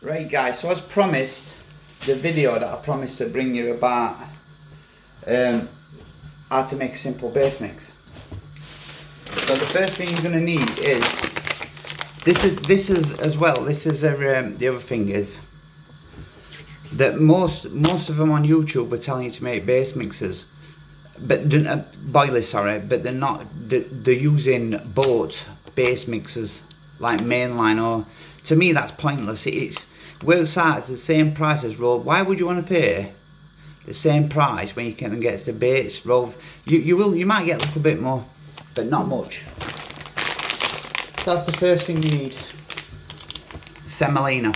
Right guys, so as promised, the video that I promised to bring you about how to make a simple base mix. So the first thing you're going to need is this is as well. This is the other thing is that most of them on YouTube are telling you to make base mixes, but boilies, sorry, but they're not. They're using boat base mixers like mainline, or to me that's pointless. It's works out as the same price as roll. Why would you want to pay the same price when you can get the baits roll? You might get a little bit more, but not much. That's the first thing you need. Semolina.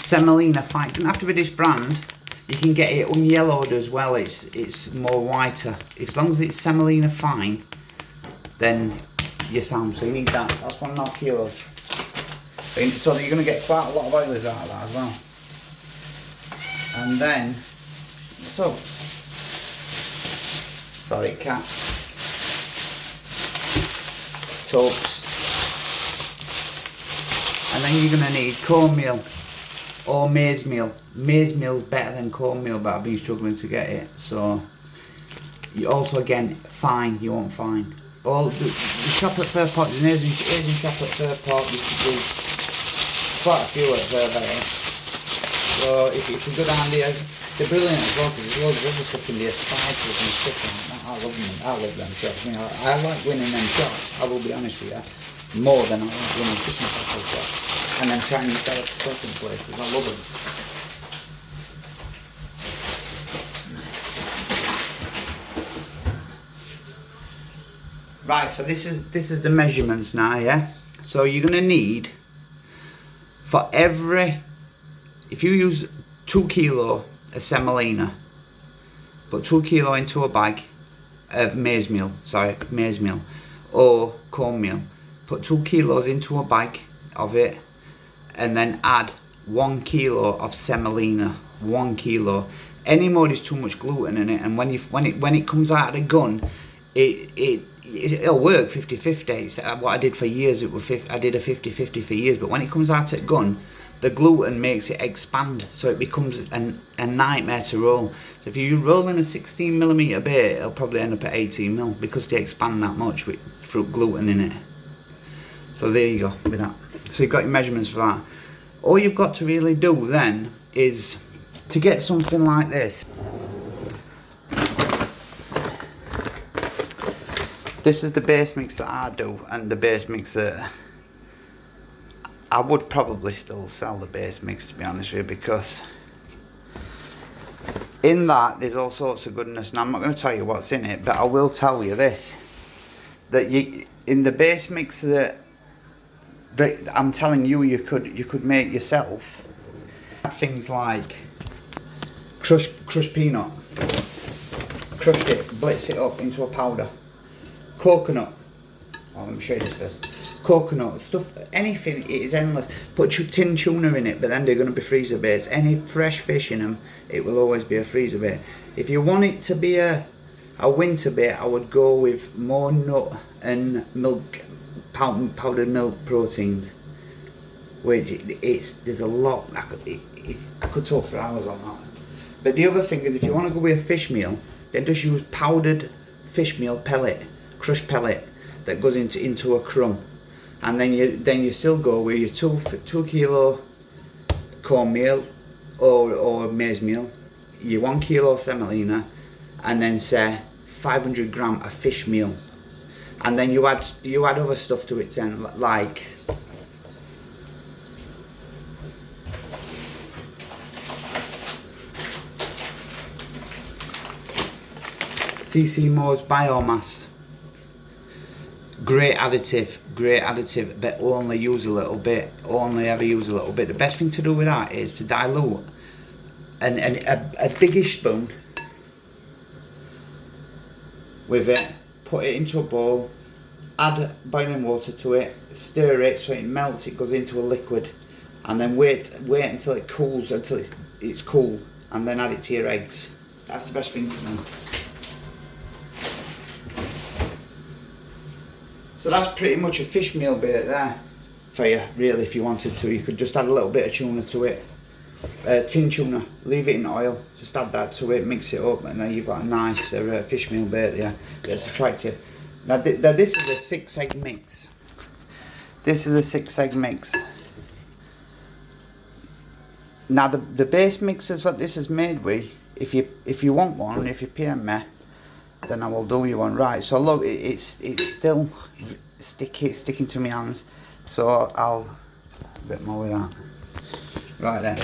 Semolina fine. It doesn't have to be this brand. You can get it unyellowed as well. It's more whiter. As long as it's semolina fine, then you're sound. So you need that. That's 1.5 kilos. So you're going to get quite a lot of boilies out of that as well. And then, sorry, cat. Toast. And then you're going to need cornmeal or maize meal. Maize meal is better than cornmeal, but I've been struggling to get it. So you also, again, fine. You want fine. All the chocolate fir pot, the Asian chocolate fir pot, you can do quite a few at Fairvale. So if it's a good idea, they're brilliant as well because there's loads of other stuff in there, spices and stuff like that. I love them shops. I mean, I like winning them shops, I will be honest with you, more than I like winning fishing tackle shops. And then Chinese delicatessen places, I love them. Right, so this is the measurements now, yeah? So you're going to need, for every, if you use 2 kilo of semolina, put 2 kilo into a bag of maize meal, or cornmeal. Put 2 kilos into a bag of it, and then add 1 kilo of semolina, 1 kilo. Any more is too much gluten in it, and when it comes out of the gun, it'll work 50-50. It's what I did for years. I did a 50-50 for years, but when it comes out at gun, the gluten makes it expand, so it becomes a nightmare to roll. So if you roll in a 16mm bait, it'll probably end up at 18mm because they expand that much with fruit gluten in it. So there you go with that. So you've got your measurements for that. All you've got to really do then is to get something like this. This is the base mix that I do, and the base mix that I would probably still sell the base mix, to be honest with you, because in that there's all sorts of goodness. And I'm not going to tell you what's in it, but I will tell you this, that in the base mix that I'm telling you, you could make yourself, things like crushed peanut, crushed it, blitz it up into a powder. Coconut, let me show you this first. Coconut, stuff, anything, it is endless. Put your tin tuna in it, but then they're going to be freezer baits. Any fresh fish in them, it will always be a freezer bait. If you want it to be a winter bait, I would go with more nut and milk, powdered milk proteins. Which there's a lot, I could talk for hours on that. But the other thing is, if you want to go with a fish meal, then just use powdered fish meal pellet. Crushed pellet that goes into a crumb, and then you still go with your 2 kilo cornmeal or maize meal, your 1 kilo semolina, and then say 500 gram of fish meal, and then you add other stuff to it then, like CC Moore's biomass. Great additive, but only use a little bit, only ever use a little bit. The best thing to do with that is to dilute a biggish spoon with it, put it into a bowl, add boiling water to it, stir it so it melts, it goes into a liquid, and then wait until it cools, until it's cool, and then add it to your eggs. That's the best thing to do. So that's pretty much a fish meal bait there. for you, really, if you wanted to. You could just add a little bit of tuna to it. Tin tuna, leave it in oil, just add that to it, mix it up, and then you've got a nice fish meal bait there that's attractive. Now, this is a 6 egg mix. This is a 6 egg mix. Now the base mix is what this is made with. If you want one, if you PM me, then I will do you one. Right, so look, it's still sticking to my hands, so I'll a bit more with that. Right then,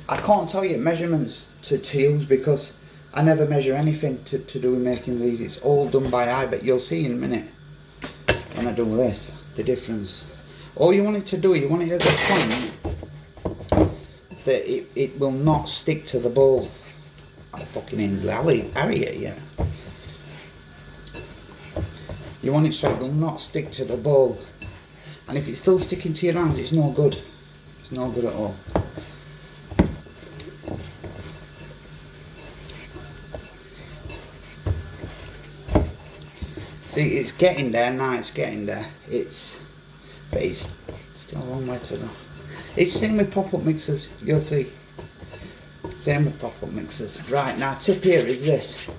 I can't tell you measurements to use because I never measure anything to do with making these. It's all done by eye, but you'll see in a minute when I do this, the difference. All you want it to do, you want it at the point that it will not stick to the bowl. Like fucking Ainsley Harriet, yeah. You want it so it will not stick to the bowl. And if it's still sticking to your hands, it's no good. It's no good at all. See, it's getting there now, it's getting there. But it's still a long way to go. It's same with pop-up mixers, you'll see. Same with pop-up mixers. Right, now tip here is this.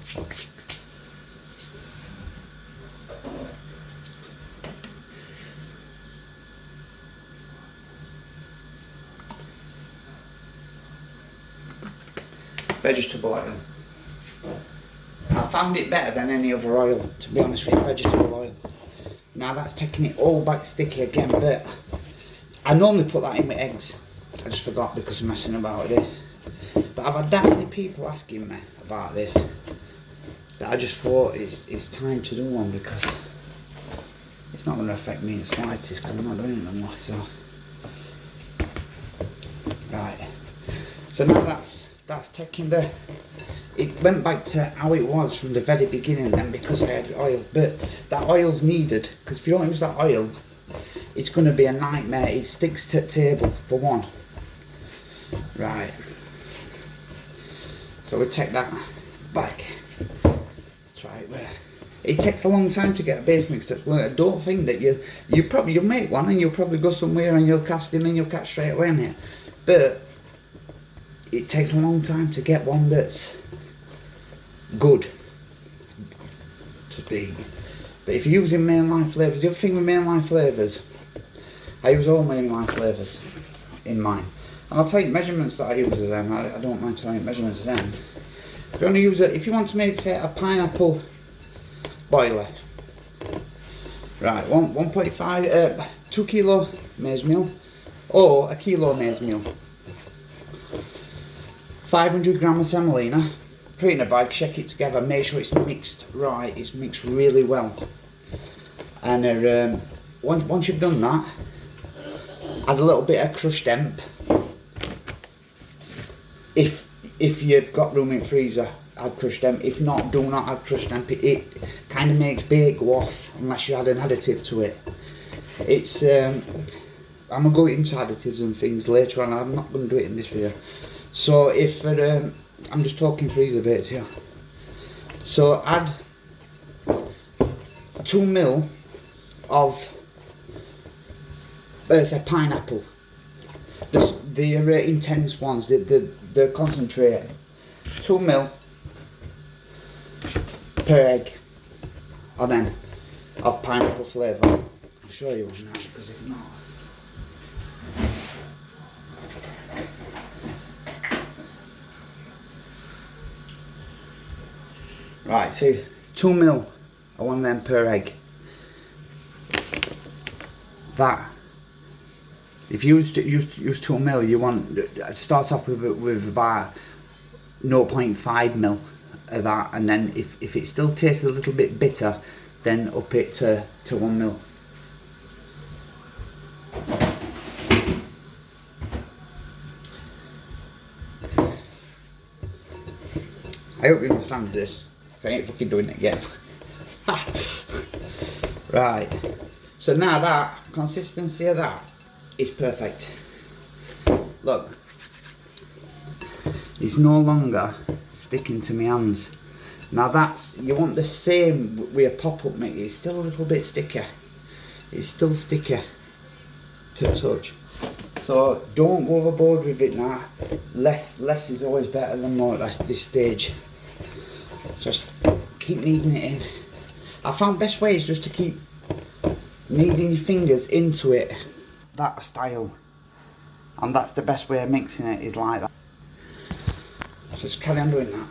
Vegetable oil. I found it better than any other oil, to be honest with you, vegetable oil. Now that's taking it all back sticky again, but I normally put that in with eggs. I just forgot because I'm messing about with this. But I've had that many people asking me about this that I just thought it's time to do one because it's not going to affect me in the slightest because I'm not doing it anymore. So, right. So now that's taking it went back to how it was from the very beginning then because I had oil. But that oil's needed because if you don't use that oil, it's going to be a nightmare. It sticks to the table for one. Right. So we take that back. That's right. It takes a long time to get a base mix that's work. I don't think that you'll make one and you'll probably go somewhere and you'll cast in and you'll catch straight away in it. But it takes a long time to get one that's good to be. But if you're using mainline flavours, the other thing with mainline flavours, I use all mainline flavours in mine. And I'll tell you measurements that I use of them. I don't mind telling you measurements of them. If you want to make, say, a pineapple boilie, right, 1.5, 2 kilo maize meal, or a kilo maize meal, 500 gram of semolina, put it in a bag, shake it together, make sure it's mixed right, it's mixed really well. And once you've done that, add a little bit of crushed hemp. If you've got room in the freezer, add crushed hemp. If not, do not add crushed hemp. It kind of makes bait go off unless you add an additive to it. It's I'm gonna go into additives and things later on. I'm not gonna do it in this video. So if I'm just talking freezer baits here. So add 2 mil of say pineapple. The intense ones, the concentrate. 2 mil per egg of them of pineapple flavour. I'll show you one now because if not. Right, so 2 mil of one of them per egg. That. If you use 2 mil, you want to start off with about 0.5 mil of that, and then if it still tastes a little bit bitter, then up it to 1 mil. I hope you understand this, because I ain't fucking doing it again. Right, so now that consistency of that is perfect. Look, it's no longer sticking to my hands. Now you want the same with a pop-up mix. It's still a little bit sticky. It's still sticky. to touch. So don't go overboard with it now. Less is always better than more at this stage. Just keep kneading it in. I found best way is just to keep kneading your fingers into it. That style. And that's the best way of mixing it, is like that. So just carry on doing that.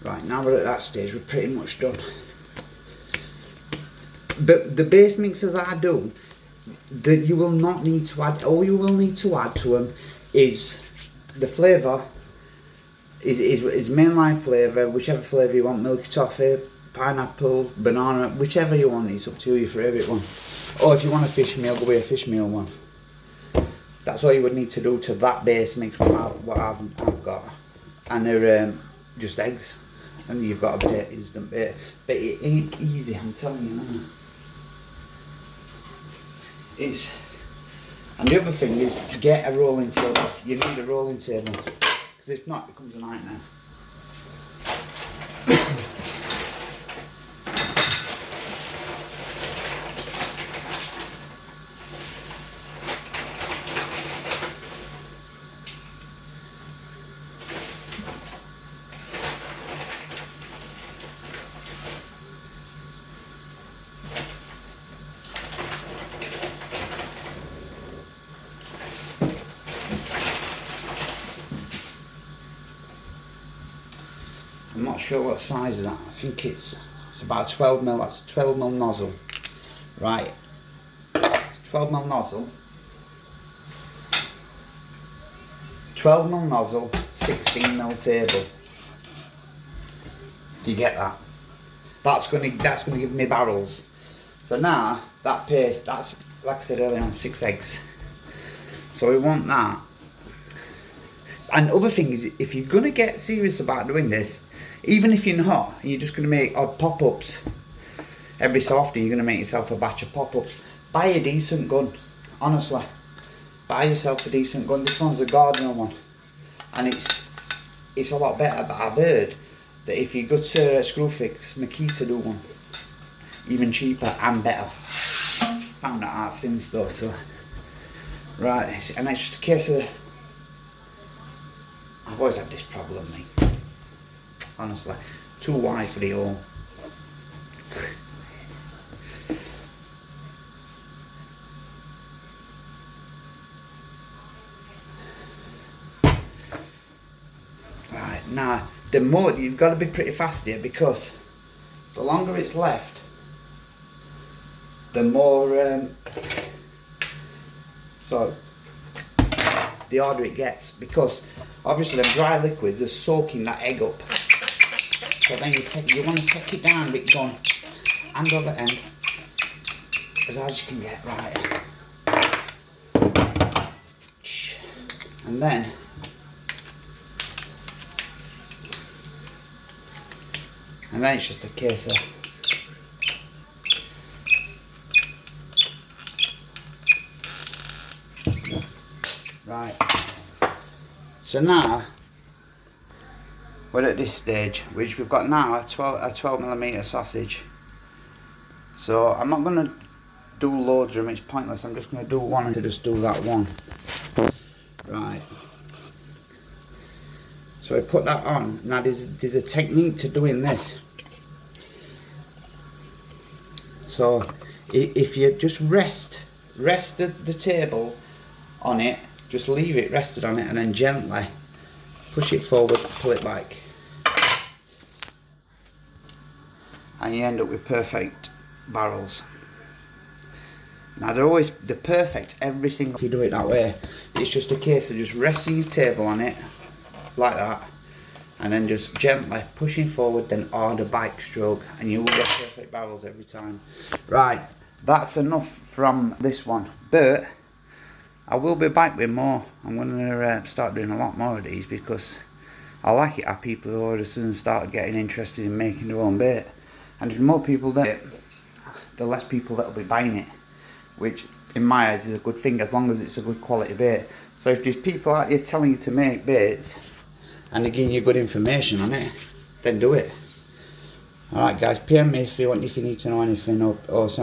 Right, now we're at that stage, we're pretty much done. But the base mixes I do, that you will not need to add, all you will need to add to them is the flavour, is mainline flavour, whichever flavour you want, milky toffee, pineapple, banana, whichever you want, it's up to you, your favourite one. Or if you want a fish meal, go with a fish meal one. That's all you would need to do to that base mix, what I've got. And they're just eggs. And you've got a bit instant bit. But it ain't easy, I'm telling you now. And the other thing is, get a rolling table. You need a rolling table. Because if not, it becomes a nightmare. I'm not sure what size is that. I think it's about 12mm. That's a 12mm nozzle. Right. 12mm nozzle. 12mm nozzle, 16mm table. Do you get that? That's gonna give me barrels. So now that paste, that's like I said earlier on, 6 eggs. So we want that. And other thing is, if you're gonna get serious about doing this, even if you're not, you're just going to make odd pop-ups. Every so often you're going to make yourself a batch of pop-ups. Buy a decent gun, honestly. Buy yourself a decent gun. This one's a Gardner one. And it's a lot better, but I've heard that if you go to Screwfix, Makita do one. Even cheaper and better. Found that out since though, so. Right, and it's just a case of, I've always had this problem, mate. Honestly, too wide for the hole. Right, now, the more, you've got to be pretty fast here, because the longer it's left, the more, so, the harder it gets, because obviously the dry liquids are soaking that egg up. So then you want to take it down a bit, going hand over end, as hard as you can get, right. And then it's just a case of right. So now we're at this stage, which we've got now a 12mm sausage. So I'm not going to do loads of them, it's pointless. I'm just going to do one and to just do that one. Right. So I put that on. Now there's a technique to doing this. So if you just rest the table on it, just leave it rested on it, and then gently push it forward, pull it back, and you end up with perfect barrels. Now they're perfect every single, if you do it that way. It's just a case of just resting your table on it like that, and then just gently pushing forward, then order bike stroke, and you will get perfect barrels every time. Right, that's enough from this one, but I will be back with more. I'm going to start doing a lot more of these, because I like it how people have already soon started getting interested in making their own bait. And if more people do it, the less people that will be buying it, which in my eyes is a good thing, as long as it's a good quality bait. So if there's people out here telling you to make baits and they're giving you good information on it, then do it. Alright guys, PM me if you need to know anything, or send